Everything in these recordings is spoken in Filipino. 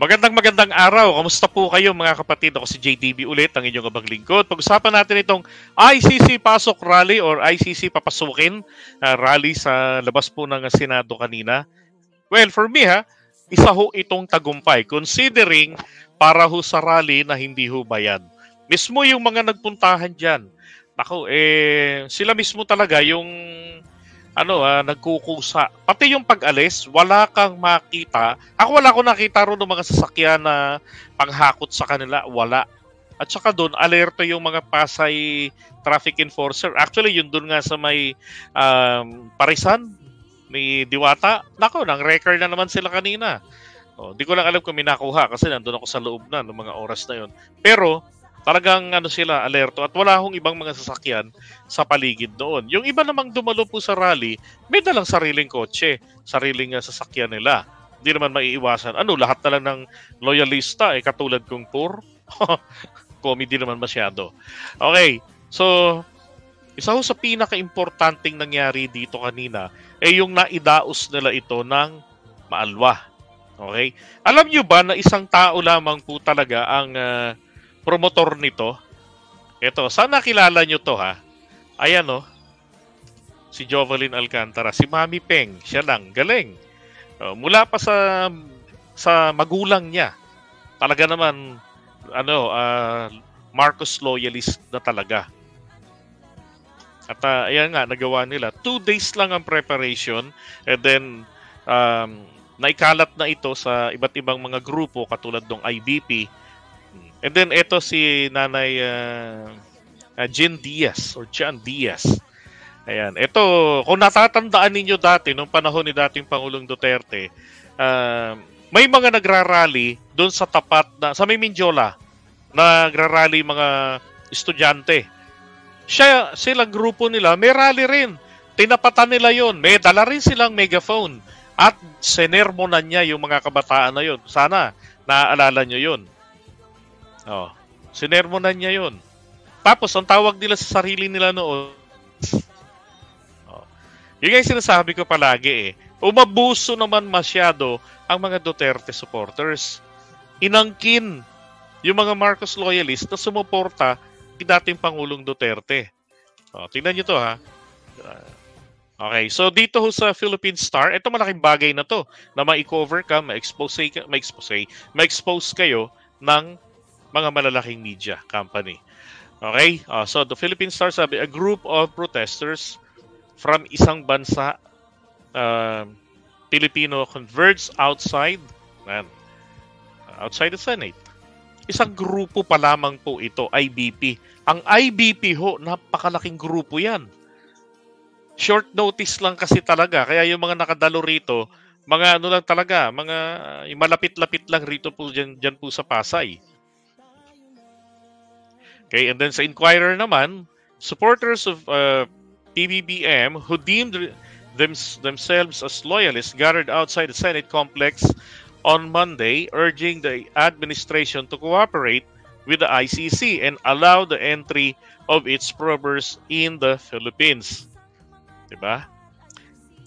Magandang araw. Kamusta po kayo mga kapatid? Ako si JTV ulit, ang inyong abang lingkod. Pag-usapan natin itong ICC Pasok Rally or ICC Papasukin rally sa labas po ng Senado kanina. Well, for me isa ho itong tagumpay considering para ho sa rally na hindi ho bayad. Mismo yung mga nagpuntahan dyan, ako, sila mismo talaga yung nagkukusa. Pati yung pag-alis, wala kang makita. Wala ko nakita ron ng mga sasakyan na panghakot sa kanila. Wala. At saka doon, alerto yung mga Pasay traffic enforcer. Actually, yun doon nga sa may Parisan, ni Diwata. Nako, nang record na naman sila kanina. Di ko lang alam kung may nakuha kasi nandun ako sa loob na ng mga oras na yun. Pero, talagang sila, alerto at wala hong ibang mga sasakyan sa paligid doon. Yung iba namang dumalo po sa rally, may dalang sariling kotse, sariling sasakyan nila. Hindi naman maiiwasan. Lahat na lang ng loyalista, katulad kong tour. Comedy naman masyado. Okay, so, isa ho sa pinaka-importanting nangyari dito kanina, yung naidaos nila ito ng maalwa. Okay? Alam nyo ba na isang tao lamang po talaga ang promotor nito? Ito, sana kilala nyo to Ayan si Jovelyn Alcantara, si Mami Peng, siya lang, galing. Mula pa sa magulang niya, talaga naman, Marcos loyalist na talaga. At ayan nga, nagawa nila. 2 days lang ang preparation and then naikalat na ito sa iba't ibang mga grupo katulad ng IBP. And then ito si Nanay Jen Diaz or Jan Diaz. Ayan. Ito, kung natatandaan ninyo dati, nung panahon ni dating Pangulong Duterte, may mga nagrarally doon sa tapat na, sa may Mindiola, nagrarally mga estudyante. Silang grupo nila, may rally rin. Tinapatan nila yon. May dala rin silang megaphone. At senermonan niya yung mga kabataan na yon. Sana, naaalala nyo yun. Sinermonan niya yun. Tapos, ang tawag nila sa sarili nila noon, yun yung sinasabi ko palagi umabuso naman masyado ang mga Duterte supporters. Inangkin yung mga Marcos loyalists na sumuporta kay dating Pangulong Duterte. Tingnan nyo to okay, so dito sa Philippine Star, ito malaking bagay na to na ma-cover ka, ma-expose kayo ng mga malalaking media company. Okay? So the Philippine Star sabi, a group of protesters from isang bansa, Filipino, converged outside the Senate. Isang grupo pa lamang po ito, IBP. Ang IBP napakalaking grupo yan. Short notice lang kasi talaga. Kaya yung mga nakadalo rito, mga lang talaga, mga malapit-lapit lang rito po dyan po sa Pasay. Okay, and then sa Inquirer naman, supporters of PBBM who deemed themselves as loyalists gathered outside the Senate complex on Monday, urging the administration to cooperate with the ICC and allow the entry of its probers in the Philippines. Diba?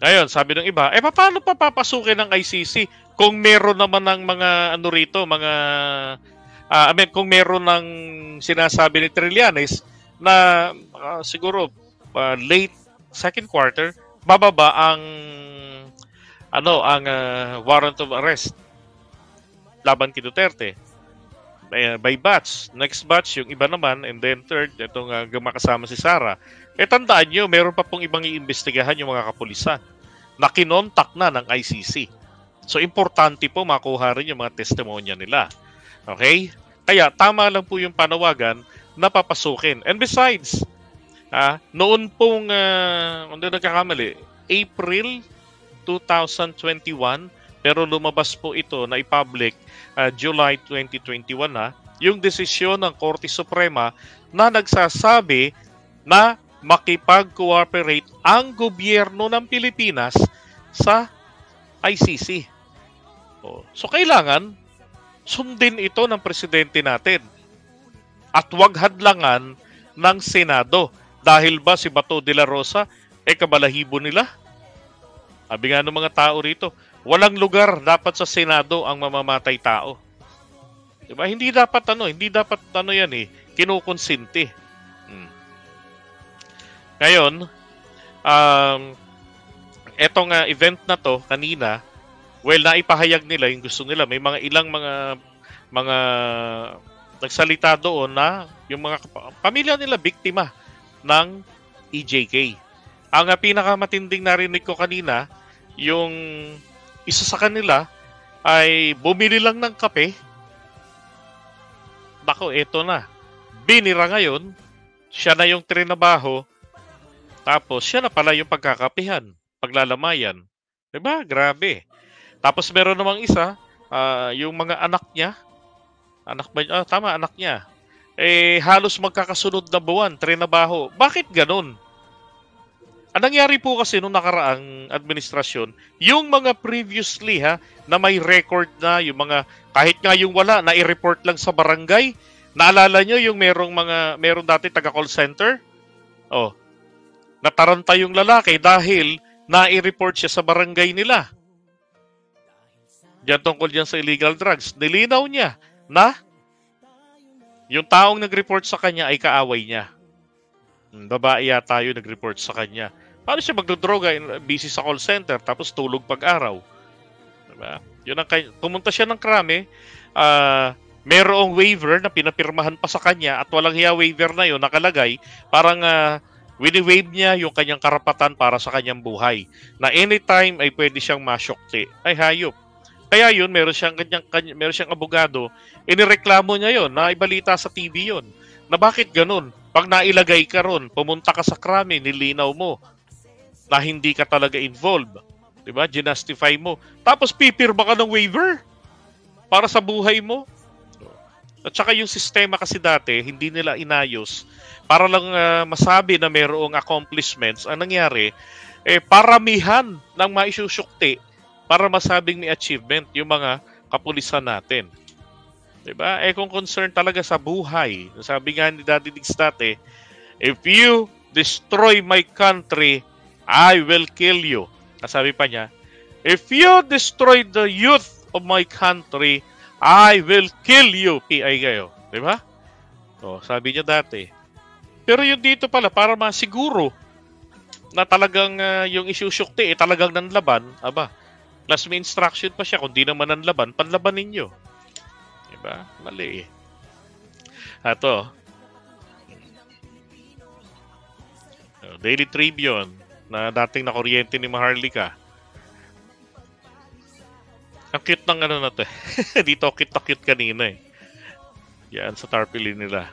Ngayon, sabi ng iba, paano pa papasukin ng ICC kung meron naman ng mga kung meron ng sinasabi ni Trillanes na siguro late second quarter bababa ang warrant of arrest laban kay Duterte by batch. Next batch yung iba naman, and then third itong makasama si Sara. Tandaan nyo, meron pa pong ibang iimbestigahan yung mga kapulisan na kinontak na ng ICC. So importante po makuha rin yung mga testimonya nila. Okay? Kaya tama lang po yung panawagan na papasukin. And besides, noon pong, hindi nagkakamali, April 2021, pero lumabas po ito na i-public July 2021 yung desisyon ng Korte Suprema na nagsasabi na makipag-cooperate ang gobyerno ng Pilipinas sa ICC. So kailangan sundin ito ng presidente natin at wag hadlangan ng Senado. Dahil ba si Bato de la Rosa kabalahibo nila? Sabi nga ng mga tao rito, Walang lugar dapat sa Senado ang mamamatay tao. Diba? Hindi dapat yan eh, kinukonsinti. Ngayon, etong event na to kanina, well, naipahayag nila yung gusto nila. May mga ilang mga nagsalita doon na yung mga pamilya nila biktima ng EJK. Ang pinakamatinding narinig ko kanina, yung isa sa kanila ay bumili lang ng kape. Nako, eto na. Binira ngayon, siya na yung trinabaho, tapos siya na pala yung pagkakapihan, paglalamayan. Diba? Grabe. Tapos meron namang isa, yung mga anak niya, anak niya, halos magkakasunod na buwan, trinabaho. Bakit ganun? Ang nangyari po kasi nung nakaraang administrasyon, yung mga previously na may record na, yung mga, kahit nga yung wala, na i-report lang sa barangay, naalala nyo yung meron dati taga-call center? Nataranta yung lalaki dahil na-i-report siya sa barangay nila. Diyan tungkol dyan sa illegal drugs. Nilinaw niya na yung taong nag-report sa kanya ay kaaway niya. Babae yata yung nag-report sa kanya. Paano siya magdodroga, busy sa call center, tapos tulog pag-araw? Diba? Pumunta siya ng krame, merong waiver na pinapirmahan pa sa kanya at walang hiya waiver na yun, nakalagay, parang wini-waive niya yung kanyang karapatan para sa kanyang buhay. Na anytime ay pwede siyang masyokte. Ay hayop. Kaya yun, meron siyang abogado, inireklamo niya yun, naibalita sa TV yun, na bakit ganun? Pag nailagay ka ron, pumunta ka sa krame, nilinaw mo na hindi ka talaga involved. Diba? Ginastify mo. Tapos pipirma ka ng waiver para sa buhay mo. At saka yung sistema kasi dati, hindi nila inayos para lang masabi na mayroong accomplishments. Ang nangyari, paramihan ng maisusukti para masabing may achievement yung mga kapulisan natin. Diba? Kung concern talaga sa buhay, sabi nga ni Daddy Diggs dati, if you destroy my country, I will kill you. Sabi pa niya, if you destroy the youth of my country, I will kill you. PI kayo. Diba? Sabi niya dati. Pero yung dito pala, para masiguro na talagang yung isusyukti talagang nanlaban, plus may instruction pa siya, kung di naman nanlaban, panlaban ninyo. Diba? Mali eh. Ito. Daily Tribune na dating nakuryente ni Maharlika. Ang cute ng na to. Dito cute kanina eh. Yan sa tarpaulin nila.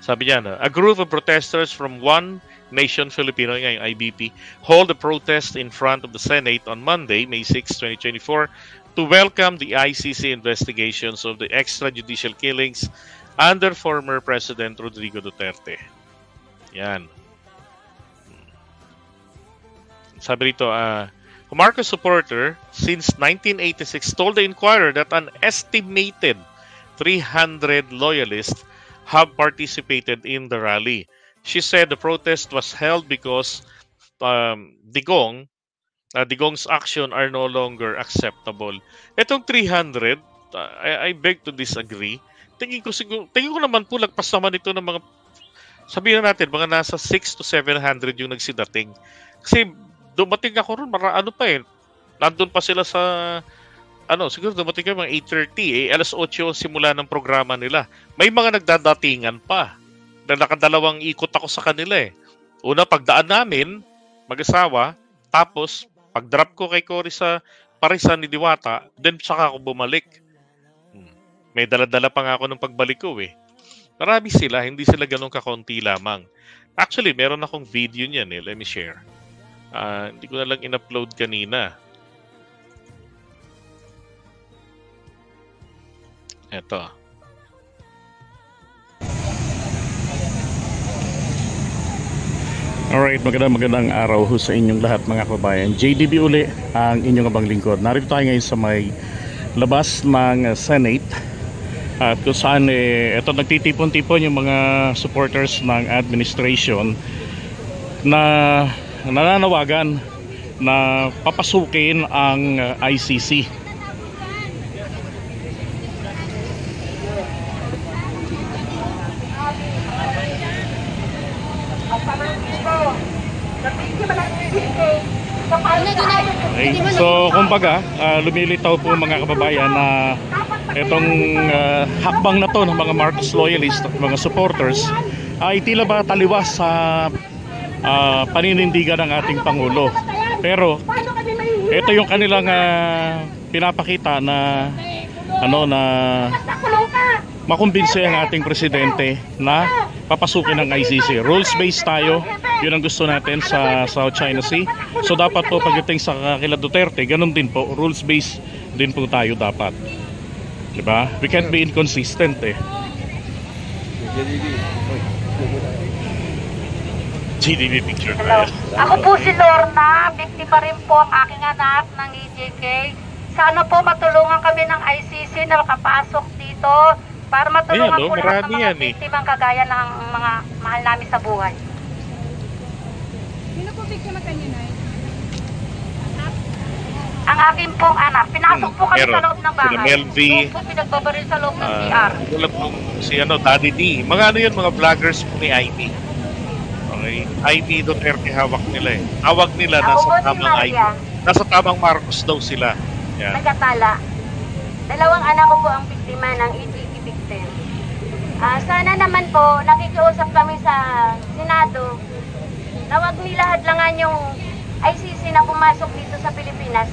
Sabi niya a group of protesters from One Nation Filipino, yung IBP, hold a protest in front of the Senate on Monday, May 6, 2024, to welcome the ICC investigations of the extrajudicial killings under former President Rodrigo Duterte. Yan. Sabi rito, a Marcos supporter since 1986 told the Inquirer that an estimated 300 loyalists have participated in the rally. She said the protest was held because Digong's action are no longer acceptable. Itong 300, I beg to disagree. Tingin ko naman po lagpas naman ito ng mga, sabihin natin, mga nasa 600 to 700 yung nagsidating. Kasi dumating ako ron, nandun pa sila sa, siguro dumating kayo mga 8:30, alas 8 simula ng programa nila. May mga nagdadatingan pa. Nakadalawang ikot ako sa kanila eh. Una, pagdaan namin, mag-asawa, tapos, pag-drop ko kay Cory sa Parisan ni Diwata, then saka ako bumalik. May dala-dala pa nga ako ng pagbalik ko eh. Marami sila, hindi sila ganun kakonti lamang. Actually, meron akong video niyan eh. Let me share. Hindi ko na lang in-upload kanina. Ito. Alright, magandang araw ho sa inyong lahat mga kabayan. JDB uli ang inyong abang lingkod. Narito tayo ngayon sa may labas ng Senate. At kung saan ito nagtitipon-tipon yung mga supporters ng administration na nananawagan na papasukin ang ICC. Okay. So kumbaga lumilitaw po mga kababayan na itong hakbang na to ng mga Marcos loyalists at mga supporters ay tila ba taliwas sa paninindigan ng ating Pangulo. Pero ito yung kanilang pinapakita na na makumbinse ang ating presidente na papasukin ng ICC. Rules-based tayo, yun ang gusto natin sa South China Sea. So dapat po pagdating sa kila Duterte, ganun din po, rules-based din po tayo dapat. Diba? We can't be inconsistent eh. GDP picture tayo. Ako po si Lorna, biktima rin po ang aking anak ng EJK. Sana po matulungan kami ng ICC na makapasok dito para matulungan po lahat ng mga biktimang kagaya ng mga mahal namin sa buhay. Sino po biktima kanina? Ang aking pong anak, pinasok po kami sa loob ng bahay. Sila Melvi, doon po pinagbabaril sa loob ng CR. Wala pong si Daddy D. Mga yun, mga vloggers po ni IB. Okay. IB Duterte hawak nila eh. Hawak nila nasa tamang IB. Nasa tamang Marcos daw sila. Yan. Nagkatala. Dalawang anak ko po ang biktima ng EJK victim. Sana naman po, nakikiusap kami sa Senado na wag nila hadlangan yung ICC na pumasok dito sa Pilipinas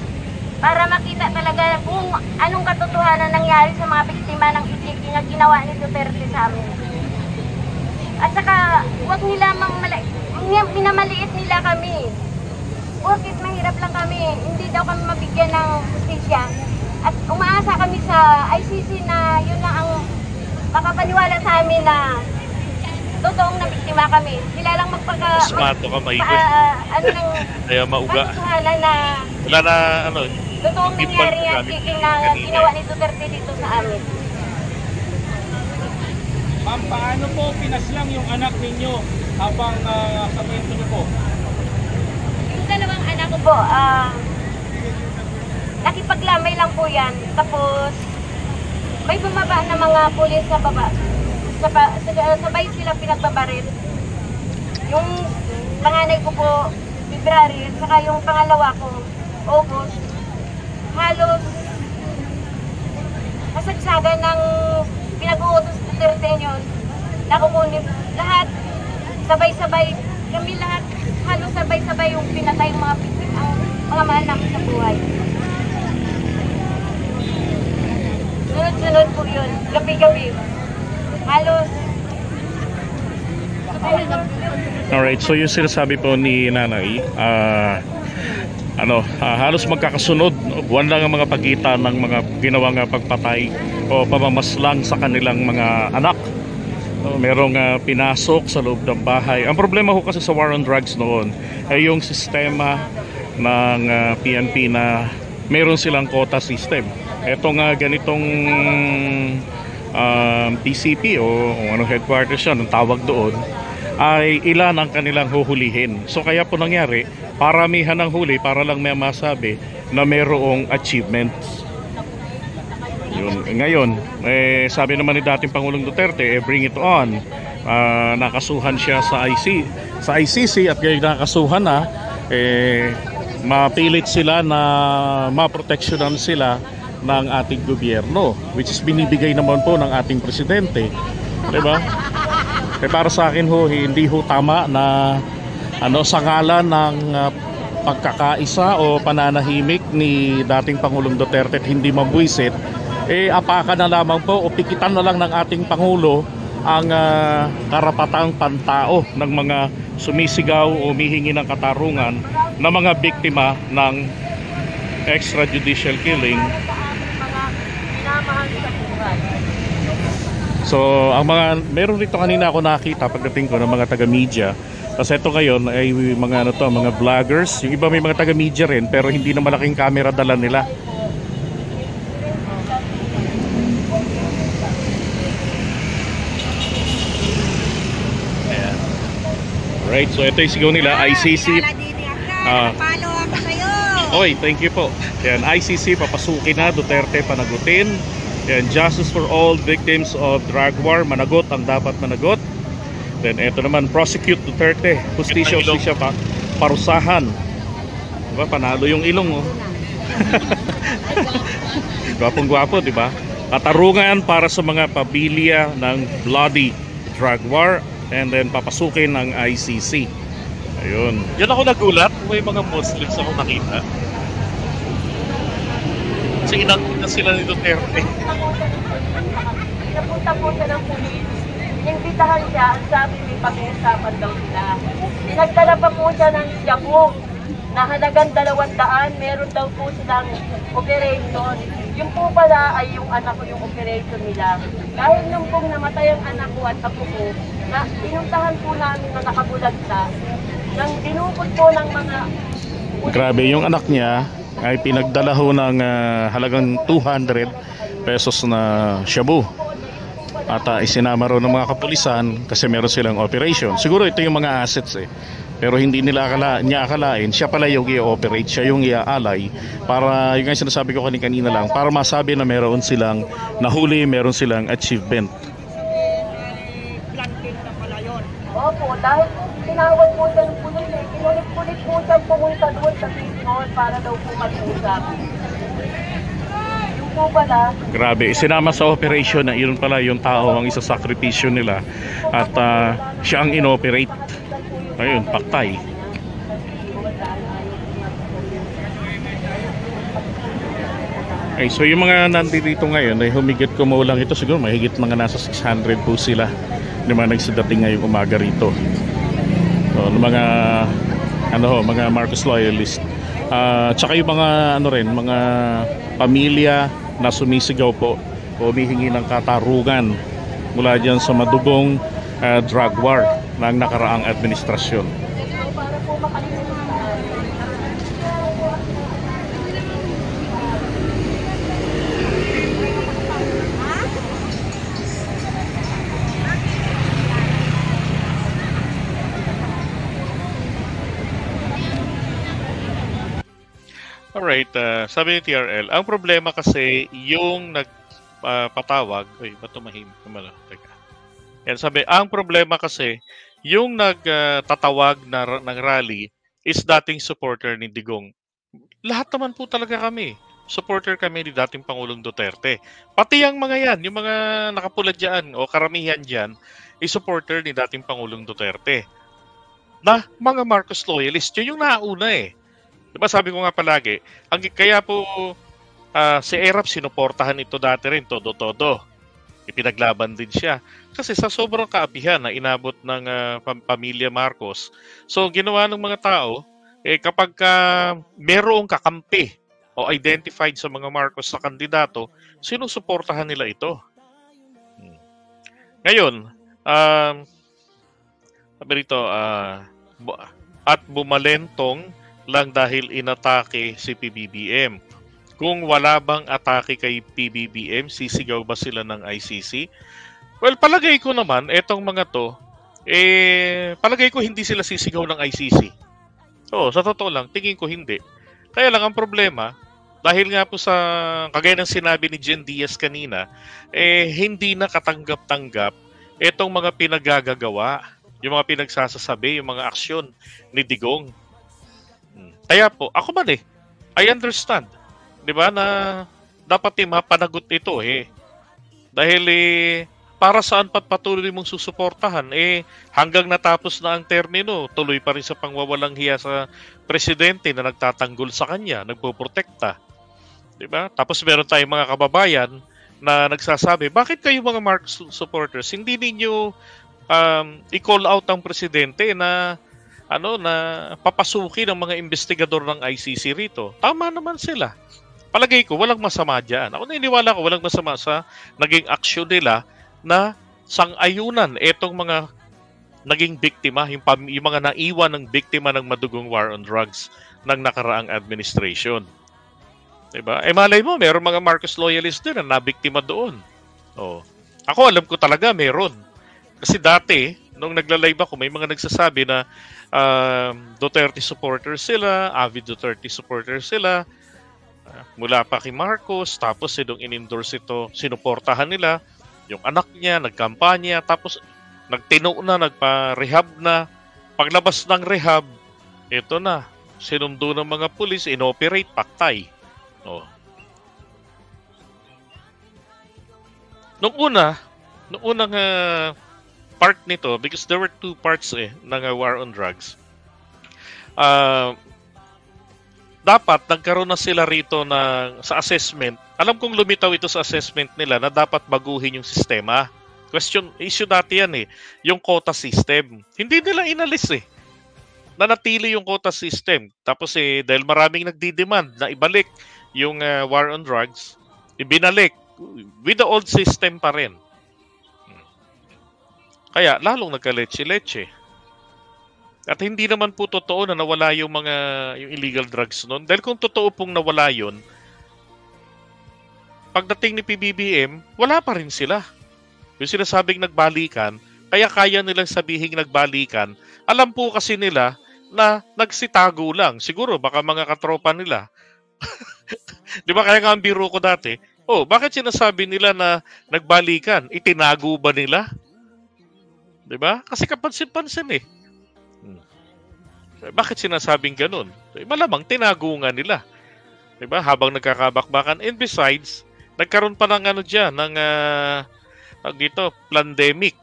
para makita talaga kung anong katotohanan nangyari sa mga biktima ng EJK na ginawa ni Duterte sa amin. At saka, wag nila minamaliit nila kami. Bakit mahirap lang kami, hindi daw kami mabigyan ng justisya. At umaasa kami sa ICC na yun lang ang makapaniwala sa amin na totoong nabiktima kami. Sila lang Smato ka maigod. Kaya mauga. Na wala na totoong nangyari yan na ginawa ni Duterte dito sa amin. Ma'am, paano po pinaslang yung anak ninyo habang kamento niyo po? Yung dalawang anak ko po, nakipaglamay lang po yan. Tapos, may bumaba na mga pulis sa baba. Sabay sila pinagbabaril. Yung panganay ko po, February, saka yung pangalawa ko, August, halos kasagsagan ng pinag-uutos Duterte yun. Nakukunin lahat, sabay-sabay, kami lahat, halos sabay-sabay yung pinatay yung mga mahal namin sa buhay. Sunod-sunod po yun, gabi-gabi. Halos. Alright, so yung sinasabi po ni Nanay, halos magkakasunod, buwan lang ang mga pagitan ng mga ginawang pagpatay o pamamaslang sa kanilang mga anak. Merong pinasok sa loob ng bahay. Ang problema ho kasi sa war on drugs noon ay yung sistema ng PNP na meron silang quota system. Etong ganitong PCP o headquarters siya, ang tawag doon, ay ilan ang kanilang huhulihin. So kaya po nangyari, paramihan ng huli para lang may masabi na mayroong achievements. Yun. Ngayon, sabi naman ni dating Pangulong Duterte, bring it on. Nakasuhan siya sa ICC at kaya nakasuhan na, mapilit sila na maproteksyonan sila ng ating gobyerno, which is binibigay naman po ng ating presidente. Diba? Para sa akin ho, hindi ho tama na sa ngalan ng pagkakaisa o pananahimik ni dating Pangulong Duterte at hindi mabwisit, apakan na lamang po o pikitan na lang ng ating Pangulo ang karapatang pantao ng mga sumisigaw o humihingi ng katarungan na mga biktima ng extrajudicial killing. So, meron dito kanina ako nakita pagdating ko ng mga taga-media. Kasi ito ngayon ay mga mga vloggers. Yung iba may mga taga-media rin pero hindi na malaking camera dala nila. Right, so ito yung sigaw nila, ICC. Follow ako sa'yo. Okay, thank you po. Yan, ICC papasukin na, Duterte panagutin. Yan, justice for all victims of drug war, managot ang dapat managot. Then eto naman, prosecute Duterte, hustisya pa, parusahan. Diba, panalo yung ilong, oh. Gwapong gwapo, diba? Katarungan para sa mga pamilya ng bloody drug war, and then papasukin ng ICC. Ayun. Yan ako nagulat, may mga Muslims ako nakita. Kasi inangkin sila ni Duterte. Napunta po siya ng pulis. Inimbitahan siya, ang sabi may pag-uusapan daw sila. Pinagdala pa po siya ng shabu na halagang 200, meron daw po silang operation. Yung po pala ay yung anak ko yung operation nila. Dahil nung pong namatay ang anak ko at apo ko, na pinuntahan po namin na nakabulagta, nang dinukot po ng mga... Grabe, yung anak niya ay pinagdala ho ng halagang 200 pesos na shabu. At isinama ro ng mga kapulisan kasi meron silang operation. Siguro ito yung mga assets eh. Pero hindi nila akalain, siya pala yung i-operate, siya yung i-aalay para, yung nga sinasabi ko kanina lang, para masabi na meron silang nahuli, meron silang achievement. Opo, dahil tinawag po siya ng pulis eh. Kinulit-kulit po siya pumunta doon sa Quezon para daw po mag-usap. Yung po pala... Grabe, sinama sa operation na yun pala yung tao ang isasakripisyo nila at siya ang inoperate. Ayun, paktay. Okay, so yung mga nandito ngayon ay humigit kumulang ito, siguro mahigit mga nasa 600 po sila yung mga nagsadating ngayong umaga rito. So, mga mga Marcos loyalist. Tsaka yung mga mga pamilya na sumisigaw po o humihingi ng katarungan mula dyan sa madugong drug war ng nakaraang administrasyon. Alright, sabi ni TRL, ang problema kasi yung nagpatawag, ba't tumahimik naman? Teka. Yan, sabi, ang problema kasi yung nagtatawag ng rally is dating supporter ni Digong. Lahat naman po talaga kami. Supporter kami ni dating Pangulong Duterte. Pati ang mga yan, yung mga nakapula dyan o karamihan dyan, is supporter ni dating Pangulong Duterte. Na mga Marcos loyalist, yun yung nauna eh. Diba sabi ko nga palagi, kaya po si Erap sinuportahan ito dati rin, todo-todo. Ipinaglaban din siya. Kasi sa sobrang kaapihan na inabot ng pamilya Marcos. So ginawa ng mga tao, kapag merong kakampi o identified sa mga Marcos na kandidato, sinusuportahan nila ito. Ngayon, sabi rito, at bumalentong lang dahil inatake si PBBM. Kung wala bang atake kay PBBM, sisigaw ba sila ng ICC? Well, palagay ko naman, etong mga to, palagay ko hindi sila sisigaw ng ICC. So, sa totoo lang, tingin ko hindi. Kaya lang ang problema, dahil nga po sa, kagaya ng sinabi ni Jen Diaz kanina, hindi na katanggap-tanggap etong mga pinagagagawa, yung mga pinagsasasabi, yung mga aksyon ni Digong. Kaya po, ako man I understand. 'Di ba na dapat mapanagot ito Dahil para saan patuloy mong susuportahan hanggang natapos na ang termino, tuloy pa rin sa pangwawalang hiya sa presidente na nagtatanggol sa kanya, nagpoprotekta. 'Di ba? Tapos meron tayong mga kababayan na nagsasabi, bakit kayo mga Marcos supporters hindi ninyo i-call out ang presidente na na papasukin ng mga investigador ng ICC rito? Tama naman sila. Palagay ko, walang masama dyan. Ako naniniwala ko, walang masama sa naging aksyon nila na sang-ayunan etong mga naging biktima, yung mga naiwan ng biktima ng madugong war on drugs ng nakaraang administration. Diba? Malay mo, meron mga Marcos loyalists din na nabiktima doon. Ako, alam ko talaga meron. Kasi dati, nung nagla-live ako, may mga nagsasabi na Duterte supporters sila, avid Duterte supporters sila. Mula pa kay Marcos, tapos sinong in-endorse ito, sinuportahan nila. Yung anak niya, nagkampanya, tapos nagtino na, nagpa-rehab na. Paglabas ng rehab, ito na, sinundo ng mga pulis, inoperate, paktay. Oh. Nung unang part nito, because there were two parts ng war on drugs. Dapat nagkaroon na sila rito sa assessment. Alam kong lumitaw ito sa assessment nila na dapat baguhin yung sistema. Issue dati yan yung quota system. Hindi nila inalis nanatili yung quota system. Tapos dahil maraming nagdi-demand na ibalik yung war on drugs, ibinalik with the old system pa rin. Kaya lalong nagka-leche-leche. At hindi naman po totoo na nawala yung illegal drugs noon. Dahil kung totoo pong nawala yun, pagdating ni PBBM, wala pa rin sila. Yung sinasabing nagbalikan, kaya nilang sabihin nagbalikan, alam po kasi nila na nagsitago lang. Siguro baka mga katropa nila. Di ba kaya nga ang biro ko dati, bakit sinasabi nila na nagbalikan? Itinago ba nila? Di ba? Kasi kapansin-pansin Bakit sinasabing ganun? Malamang tinago nga nila. Diba? Habang nagkakabakbakan. And besides, nagkaroon pa ng pandemic.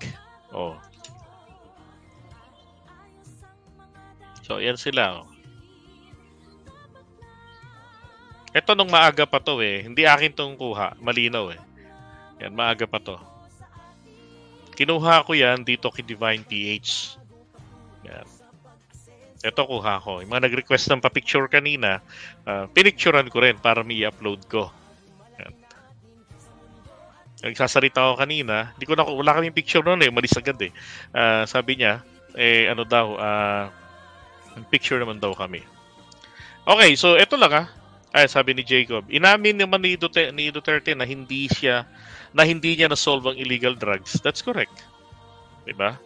So, yan sila. Ito nung maaga pa to Hindi akin tong kuha. Malinaw Yan, maaga pa to. Kinuha ko yan dito kay Divine PH. Yan. Ito kuha ko. Yung mga nag-request ng pa-picture kanina, pinicturean ko rin para may i-upload ko. Yan. Nagsasalita ko kanina, wala kaming picture noon malis agad sabi niya, picture naman daw kami. Okay, so ito lang sabi ni Jacob, inamin naman ni Duterte na hindi niya na-solve ang illegal drugs. That's correct. Diba?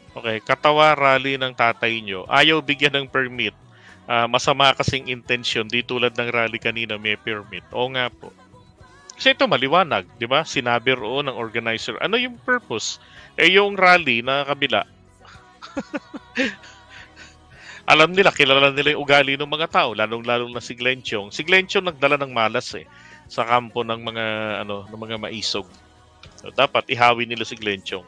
Okay, katawa rally ng tatay nyo. Ayaw bigyan ng permit. Masama kasing intention. Di tulad ng rally kanina may permit. Oo nga po. Kasi ito maliwanag, di ba? Sinabi roon ng organizer. Ano yung purpose? Yung rally na kabila. Alam nila, kilala nila yung ugali ng mga tao, lalong-lalong na si Glenn Chong. Si Glenn Chong nagdala ng malas sa kampo ng mga maisog. So, dapat ihawi nila si Glenn Chong.